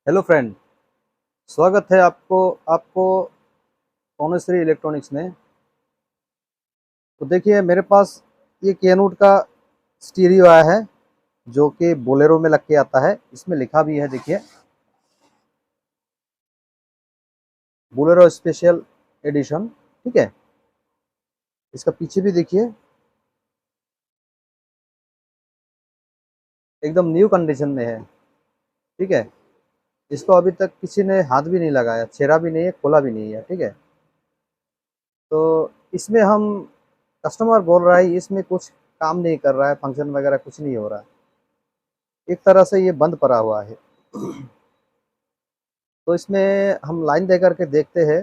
Hello friend. स्वागत है आपको आपको सोनेश्वरी इलेक्ट्रॉनिक्स में। तो देखिए मेरे पास ये केनवुड का स्टीरियो आया है जो कि बोलेरो में लग के आता है। इसमें लिखा भी है, देखिए बोलेरो स्पेशल एडिशन। ठीक है, इसका पीछे भी देखिए एकदम न्यू कंडीशन में है। ठीक है, इसको अभी तक किसी ने हाथ भी नहीं लगाया, छेड़ा भी नहीं है, खोला भी नहीं है। ठीक है, तो इसमें हम कस्टमर बोल रहा है इसमें कुछ काम नहीं कर रहा है, फंक्शन वगैरह कुछ नहीं हो रहा है, एक तरह से ये बंद पड़ा हुआ है। तो इसमें हम लाइन दे करके देखते हैं।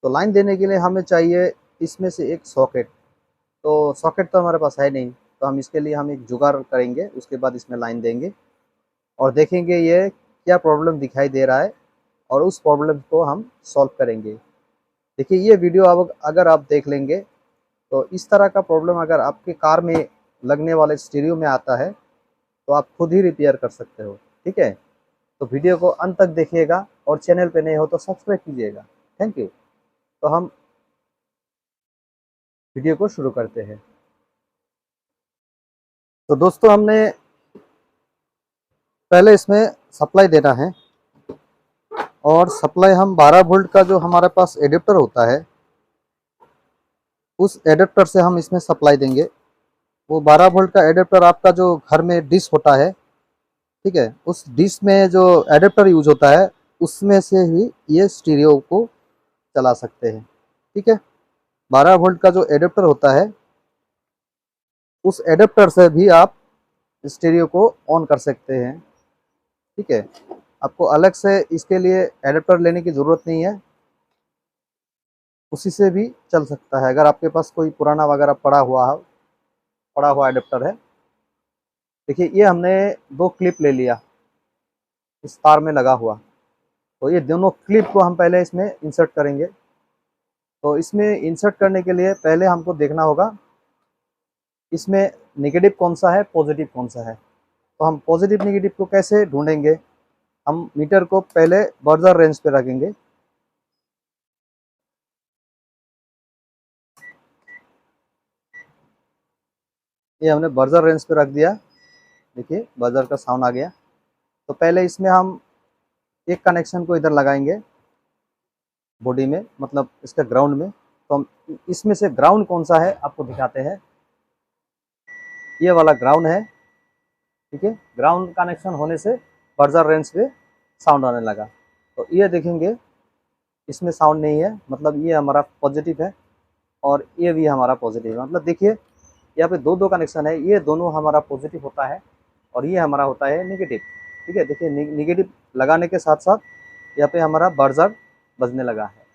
तो लाइन देने के लिए हमें चाहिए इसमें से एक सॉकेट। तो सॉकेट तो हमारे पास है नहीं, तो हम इसके लिए हम एक जुगाड़ करेंगे, उसके बाद इसमें लाइन देंगे और देखेंगे ये क्या प्रॉब्लम दिखाई दे रहा है और उस प्रॉब्लम को हम सॉल्व करेंगे। देखिए ये वीडियो अब अगर आप देख लेंगे तो इस तरह का प्रॉब्लम अगर आपके कार में लगने वाले स्टीरियो में आता है तो आप खुद ही रिपेयर कर सकते हो। ठीक है, तो वीडियो को अंत तक देखिएगा और चैनल पे नए हो तो सब्सक्राइब कीजिएगा। Thank you. तो हम वीडियो को शुरू करते हैं। तो दोस्तों हमने पहले इसमें सप्लाई देना है और सप्लाई हम 12 वोल्ट का जो हमारे पास एडेप्टर होता है उस एडेप्टर से हम इसमें सप्लाई देंगे। वो 12 वोल्ट का एडेप्टर आपका जो घर में डिश होता है, ठीक है, उस डिश में जो एडेप्टर यूज होता है उसमें से ही ये स्टीरियो को चला सकते हैं। ठीक है, 12 वोल्ट का जो एडेप्टर होता है उस एडेप्टर से भी आप स्टीरियो को ऑन कर सकते हैं। ठीक है, आपको अलग से इसके लिए एडेप्टर लेने की ज़रूरत नहीं है, उसी से भी चल सकता है। अगर आपके पास कोई पुराना वगैरह पड़ा हुआ एडेप्टर है। देखिए ये हमने 2 क्लिप ले लिया इस तार में लगा हुआ, तो ये दोनों क्लिप को हम पहले इसमें इंसर्ट करेंगे। तो इसमें इंसर्ट करने के लिए पहले हमको देखना होगा इसमें नेगेटिव कौन सा है, पॉजिटिव कौन सा है। तो हम पॉजिटिव नेगेटिव को कैसे ढूंढेंगे, हम मीटर को पहले बर्जर रेंज पे रखेंगे। ये हमने बर्जर रेंज पे रख दिया। देखिए बर्जर का साउंड आ गया। तो पहले इसमें हम एक कनेक्शन को इधर लगाएंगे बॉडी में, मतलब इसका ग्राउंड में। तो हम इसमें से ग्राउंड कौन सा है आपको दिखाते हैं। ये वाला ग्राउंड है। ठीक है, ग्राउंड कनेक्शन होने से बर्जर रेंज पे साउंड आने लगा। तो ये देखेंगे इसमें साउंड नहीं है, मतलब ये हमारा पॉजिटिव है और ये भी हमारा पॉजिटिव है। मतलब देखिए यहाँ पे दो कनेक्शन है, ये दोनों हमारा पॉजिटिव होता है और ये हमारा होता है नेगेटिव। ठीक है, देखिए नेगेटिव लगाने के साथ साथ यहाँ पे हमारा बर्जर बजने लगा है,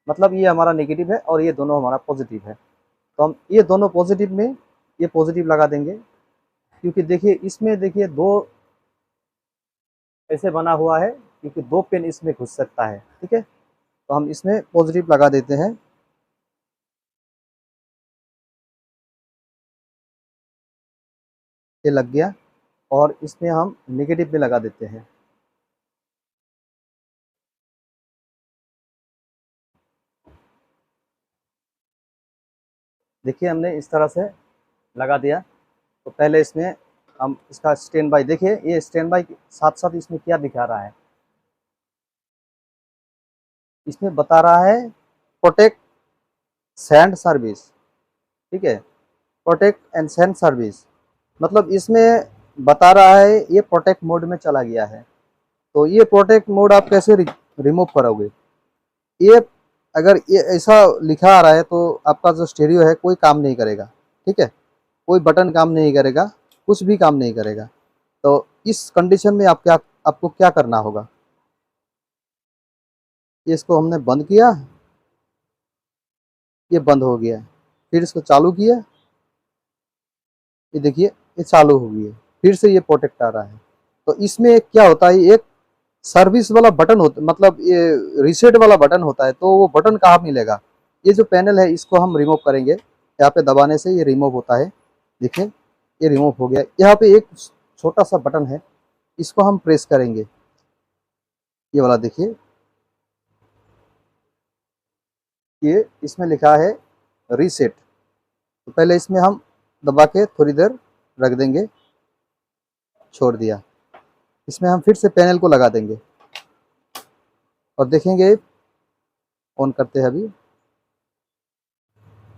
मतलब ये हमारा नेगेटिव है और ये दोनों हमारा पॉजिटिव है। तो हम ये दोनों पॉजिटिव में ये पॉजिटिव लगा देंगे, क्योंकि देखिए इसमें देखिए 2 ऐसे बना हुआ है, क्योंकि 2 पेन इसमें घुस सकता है। ठीक है, तो हम इसमें पॉजिटिव लगा देते हैं। ये लग गया और इसमें हम नेगेटिव भी लगा देते हैं। देखिए हमने इस तरह से लगा दिया। तो पहले इसमें हम इसका स्टैंड बाई, देखिए ये स्टैंड बाई के साथ साथ इसमें क्या दिखा रहा है, इसमें बता रहा है प्रोटेक्ट सैंड सर्विस। ठीक है, प्रोटेक्ट एंड सेंड सर्विस, मतलब इसमें बता रहा है ये प्रोटेक्ट मोड में चला गया है। तो ये प्रोटेक्ट मोड आप कैसे रिमूव करोगे। ये अगर ये ऐसा लिखा आ रहा है तो आपका जो स्टीरियो है कोई काम नहीं करेगा। ठीक है, कोई बटन काम नहीं करेगा, कुछ भी काम नहीं करेगा। तो इस कंडीशन में आपको क्या करना होगा। ये इसको हमने बंद किया, ये बंद हो गया, फिर इसको चालू किया, ये देखिए ये चालू हो गई है, फिर से ये प्रोटेक्ट आ रहा है। तो इसमें क्या होता है, एक सर्विस वाला बटन होता, मतलब ये रीसेट वाला बटन होता है। तो वो बटन कहाँ मिलेगा, ये जो पैनल है इसको हम रिमूव करेंगे। यहाँ पे दबाने से ये रिमूव होता है। देखिए ये रिमूव हो गया। यहाँ पे एक छोटा सा बटन है, इसको हम प्रेस करेंगे। ये वाला देखिए, ये इसमें लिखा है रीसेट। तो पहले इसमें हम दबा के थोड़ी देर रख देंगे, छोड़ दिया। इसमें हम फिर से पैनल को लगा देंगे और देखेंगे, ऑन करते हैं अभी,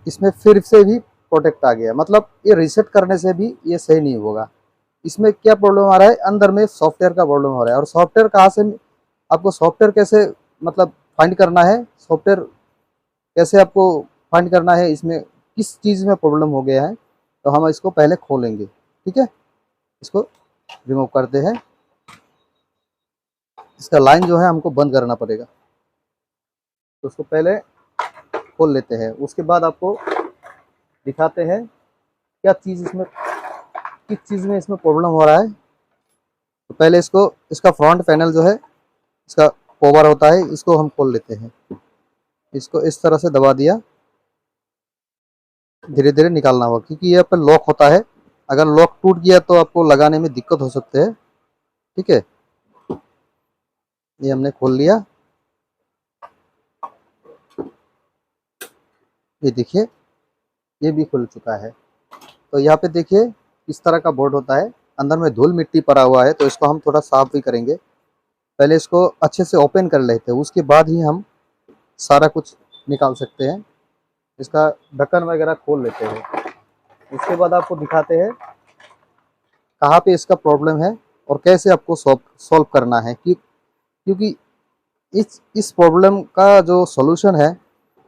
इसमें फिर से भी प्रोटेक्ट आ गया। मतलब ये रीसेट करने से भी ये सही नहीं होगा। इसमें क्या प्रॉब्लम आ रहा है, अंदर में सॉफ्टवेयर का प्रॉब्लम हो रहा है। और सॉफ्टवेयर कहाँ से, आपको सॉफ्टवेयर कैसे मतलब फाइंड करना है, सॉफ्टवेयर कैसे आपको फाइंड करना है, इसमें किस चीज़ में प्रॉब्लम हो गया है, तो हम इसको पहले खोलेंगे। ठीक है, इसको रिमूव करते हैं। इसका लाइन जो है हमको बंद करना पड़ेगा, तो उसको पहले खोल लेते हैं। उसके बाद आपको दिखाते हैं क्या चीज़ इसमें, किस चीज़ में इसमें प्रॉब्लम हो रहा है। तो पहले इसको, इसका फ्रंट पैनल जो है, इसका कवर होता है, इसको हम खोल लेते हैं। इसको इस तरह से दबा दिया, धीरे धीरे निकालना होगा क्योंकि ये पर लॉक होता है। अगर लॉक टूट गया तो आपको लगाने में दिक्कत हो सकते है। ठीक है, ये हमने खोल लिया। ये देखिए, ये भी खुल चुका है। तो यहाँ पे देखिए इस तरह का बोर्ड होता है, अंदर में धूल मिट्टी पड़ा हुआ है, तो इसको हम थोड़ा साफ भी करेंगे। पहले इसको अच्छे से ओपन कर लेते हैं, उसके बाद ही हम सारा कुछ निकाल सकते हैं। इसका ढक्कन वगैरह खोल लेते हैं। उसके बाद आपको दिखाते हैं कहाँ पे इसका प्रॉब्लम है और कैसे आपको सॉल्व करना है। क्योंकि इस प्रॉब्लम का जो सॉल्यूशन है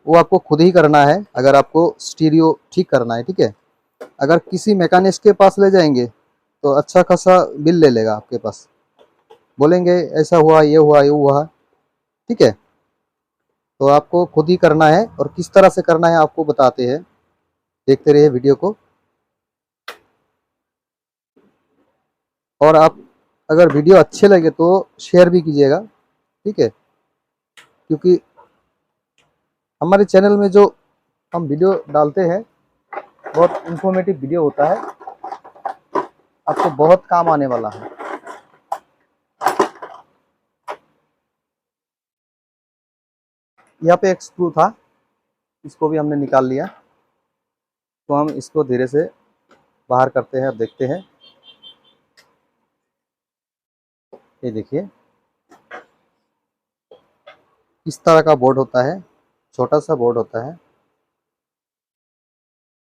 वो आपको खुद ही करना है, अगर आपको स्टीरियो ठीक करना है। ठीक है, अगर किसी मैकेनिस्ट के पास ले जाएंगे तो अच्छा खासा बिल ले लेगा आपके पास, बोलेंगे ऐसा हुआ, ये हुआ, ये हुआ। ठीक है, तो आपको खुद ही करना है, और किस तरह से करना है आपको बताते हैं, देखते रहिए वीडियो को। और आप अगर वीडियो अच्छे लगे तो शेयर भी कीजिएगा। ठीक है, क्योंकि हमारे चैनल में जो हम वीडियो डालते हैं बहुत इंफॉर्मेटिव वीडियो होता है, आपको बहुत काम आने वाला है। यहाँ पे एक स्क्रू था, इसको भी हमने निकाल लिया। तो हम इसको धीरे से बाहर करते हैं और देखते हैं। ये देखिए इस तरह का बोर्ड होता है, छोटा सा बोर्ड होता है।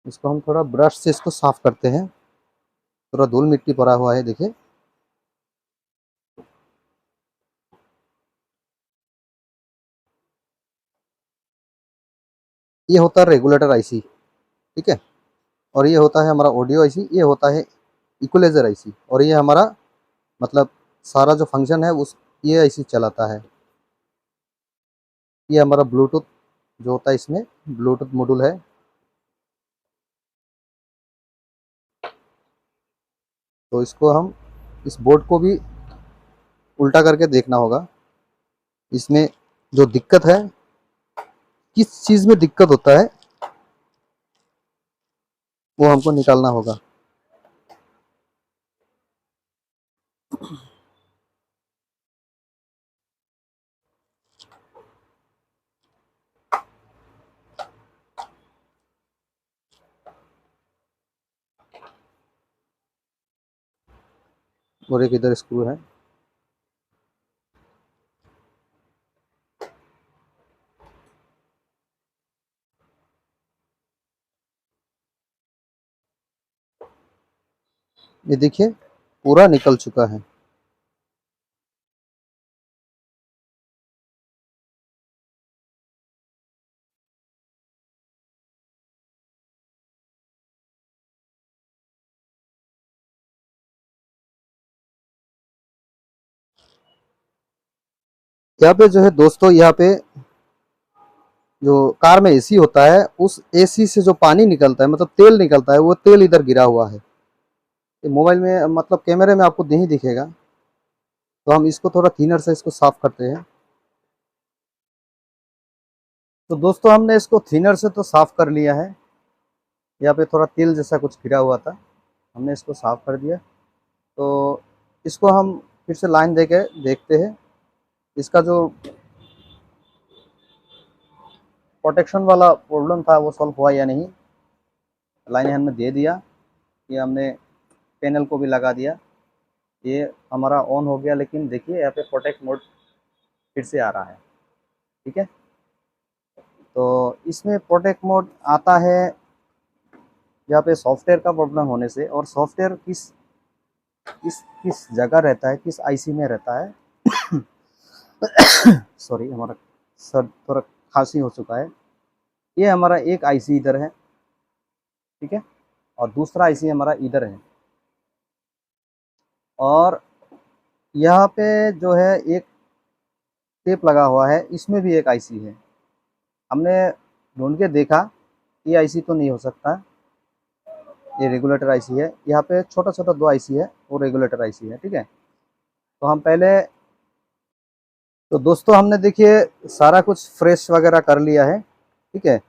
इसको हम थोड़ा ब्रश से इसको साफ करते हैं, थोड़ा धूल मिट्टी पड़ा हुआ है देखिए। ये होता है रेगुलेटर आईसी। ठीक है, और ये होता है हमारा ऑडियो आईसी, ये होता है इक्वलाइजर आईसी, और ये हमारा मतलब सारा जो फंक्शन है उस ये आईसी चलाता है। ये हमारा ब्लूटूथ जो होता है, इसमें ब्लूटूथ मॉड्यूल है। तो इसको हम, इस बोर्ड को भी उल्टा करके देखना होगा, इसमें जो दिक्कत है, किस चीज़ में दिक्कत होता है वो हमको निकालना होगा। और एक इधर स्क्रू है। ये देखिए पूरा निकल चुका है। यहाँ पे जो है दोस्तों, यहाँ पे जो कार में एसी होता है, उस एसी से जो पानी निकलता है, मतलब तेल निकलता है, वो तेल इधर गिरा हुआ है। ये मोबाइल में मतलब कैमरे में आपको नहीं दिखेगा। तो हम इसको थोड़ा थिनर से इसको साफ करते हैं। तो दोस्तों हमने इसको थिनर से तो साफ कर लिया है। यहाँ पे थोड़ा तेल जैसा कुछ गिरा हुआ था, हमने इसको साफ कर दिया। तो इसको हम फिर से लाइन दे के देखते हैं इसका जो प्रोटेक्शन वाला प्रॉब्लम था वो सॉल्व हुआ या नहीं। लाइन हमने दे दिया, ये हमने पैनल को भी लगा दिया, ये हमारा ऑन हो गया। लेकिन देखिए यहाँ पे प्रोटेक्ट मोड फिर से आ रहा है। ठीक है, तो इसमें प्रोटेक्ट मोड आता है यहाँ पे सॉफ्टवेयर का प्रॉब्लम होने से। और सॉफ्टवेयर किस जगह रहता है, किस आईसी में रहता है सॉरी, हमारा सर थोड़ा खांसी हो चुका है। ये हमारा एक आईसी इधर है, ठीक है, और दूसरा आईसी हमारा इधर है। और यहाँ पे जो है एक टेप लगा हुआ है, इसमें भी एक आईसी है। हमने ढूंढ के देखा ये आईसी तो नहीं हो सकता, ये रेगुलेटर आईसी है। यहाँ पे छोटा छोटा 2 आईसी है, वो रेगुलेटर आईसी है। ठीक है, तो हम पहले, तो दोस्तों हमने देखिए सारा कुछ फ्रेश वगैरह कर लिया है। ठीक है,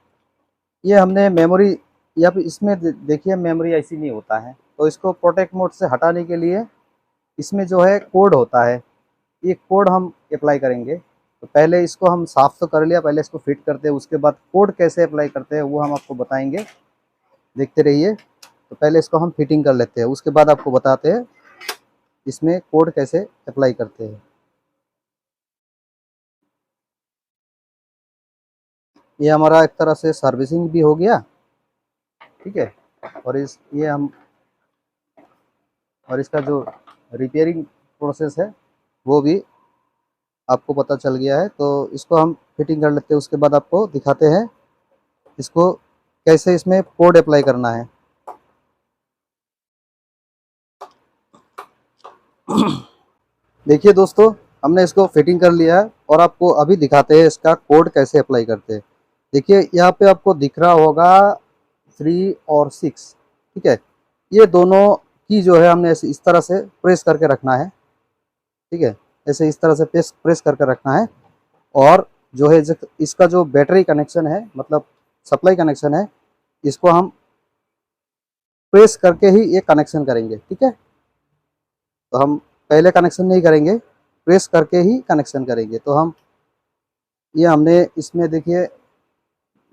ये हमने मेमोरी, या फिर इसमें देखिए मेमोरी आईसी नहीं होता है, तो इसको प्रोटेक्ट मोड से हटाने के लिए इसमें जो है कोड होता है, ये कोड हम अप्लाई करेंगे। तो पहले इसको हम साफ़ तो कर लिया, पहले इसको फिट करते हैं, उसके बाद कोड कैसे अप्लाई करते हैं वो हम आपको बताएंगे, देखते रहिए। तो पहले इसको हम फिटिंग कर लेते हैं, उसके बाद आपको बताते हैं इसमें कोड कैसे अप्लाई करते हैं। ये हमारा एक तरह से सर्विसिंग भी हो गया। ठीक है, और इसका जो रिपेयरिंग प्रोसेस है वो भी आपको पता चल गया है। तो इसको हम फिटिंग कर लेते हैं, उसके बाद आपको दिखाते हैं इसको कैसे इसमें कोड अप्लाई करना है। देखिए दोस्तों, हमने इसको फिटिंग कर लिया है और आपको अभी दिखाते हैं इसका कोड कैसे अप्लाई करते हैं। देखिए यहाँ पे आपको दिख रहा होगा 3 और 6। ठीक है, ये दोनों की जो है हमने ऐसे इस तरह से प्रेस करके रखना है। ठीक है, ऐसे इस तरह से प्रेस करके रखना है। और जो है इसका जो बैटरी कनेक्शन है, मतलब सप्लाई कनेक्शन है, इसको हम प्रेस करके ही ये कनेक्शन करेंगे। ठीक है, तो हम पहले कनेक्शन नहीं करेंगे, प्रेस करके ही कनेक्शन करेंगे। तो हम ये हमने इसमें देखिए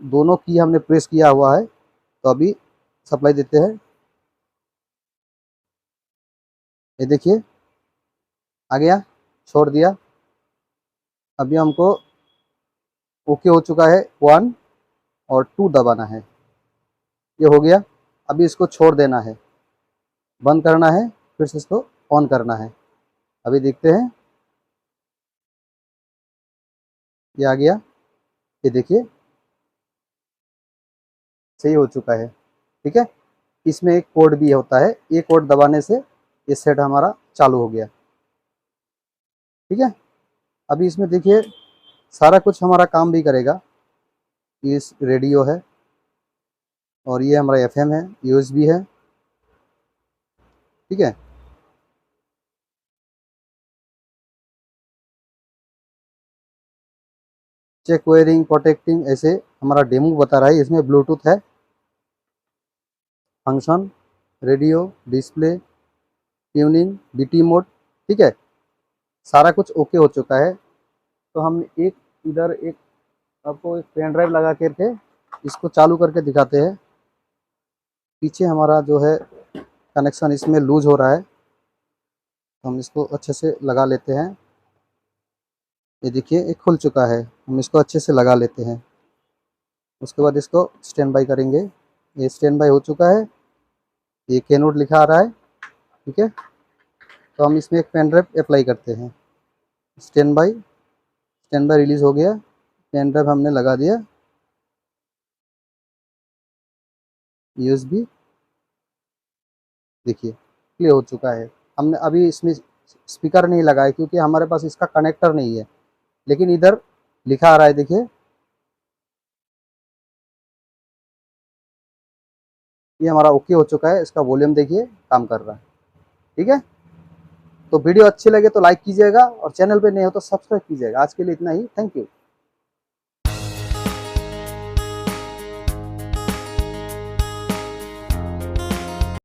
दोनों की हमने प्रेस किया हुआ है। तो अभी सप्लाई देते हैं, ये देखिए आ गया, छोड़ दिया। अभी हमको ओके हो चुका है, 1 और 2 दबाना है, ये हो गया। अभी इसको छोड़ देना है, बंद करना है, फिर से इसको ऑन करना है। अभी देखते हैं, ये आ गया, ये देखिए सही हो चुका है। ठीक है, इसमें एक कोड भी होता है, ये कोड दबाने से ये सेट हमारा चालू हो गया। ठीक है, अभी इसमें देखिए सारा कुछ हमारा काम भी करेगा। ये रेडियो है और ये हमारा एफएम है, यूएसबी है। ठीक है, चेक वायरिंग प्रोटेक्टिंग, ऐसे हमारा डेमो बता रहा है। इसमें ब्लूटूथ है, function, radio, display, tuning, BT mode. ठीक है, सारा कुछ ओके हो चुका है। तो हम एक इधर एक आपको एक पेन ड्राइव लगा करके इसको चालू करके दिखाते हैं। पीछे हमारा जो है कनेक्शन इसमें लूज हो रहा है, तो हम इसको अच्छे से लगा लेते हैं। ये देखिए ये खुल चुका है, हम इसको अच्छे से लगा लेते हैं। उसके बाद इसको स्टैंड बाई करेंगे। ये स्टैंड बाई हो चुका है, ये कैनोड लिखा आ रहा है। ठीक है, तो हम इसमें एक पेन ड्राइव अप्लाई करते हैं। स्टैंड बाई रिलीज़ हो गया, पेन ड्राइव हमने लगा दिया, यूएसबी देखिए क्लियर हो चुका है। हमने अभी इसमें स्पीकर नहीं लगाया क्योंकि हमारे पास इसका कनेक्टर नहीं है, लेकिन इधर लिखा आ रहा है, देखिए ये हमारा ओके हो चुका है। इसका वॉल्यूम देखिए काम कर रहा है। ठीक है, तो वीडियो अच्छी लगे तो लाइक कीजिएगा और चैनल पे नहीं हो तो सब्सक्राइब कीजिएगा। आज के लिए इतना ही, थैंक यू।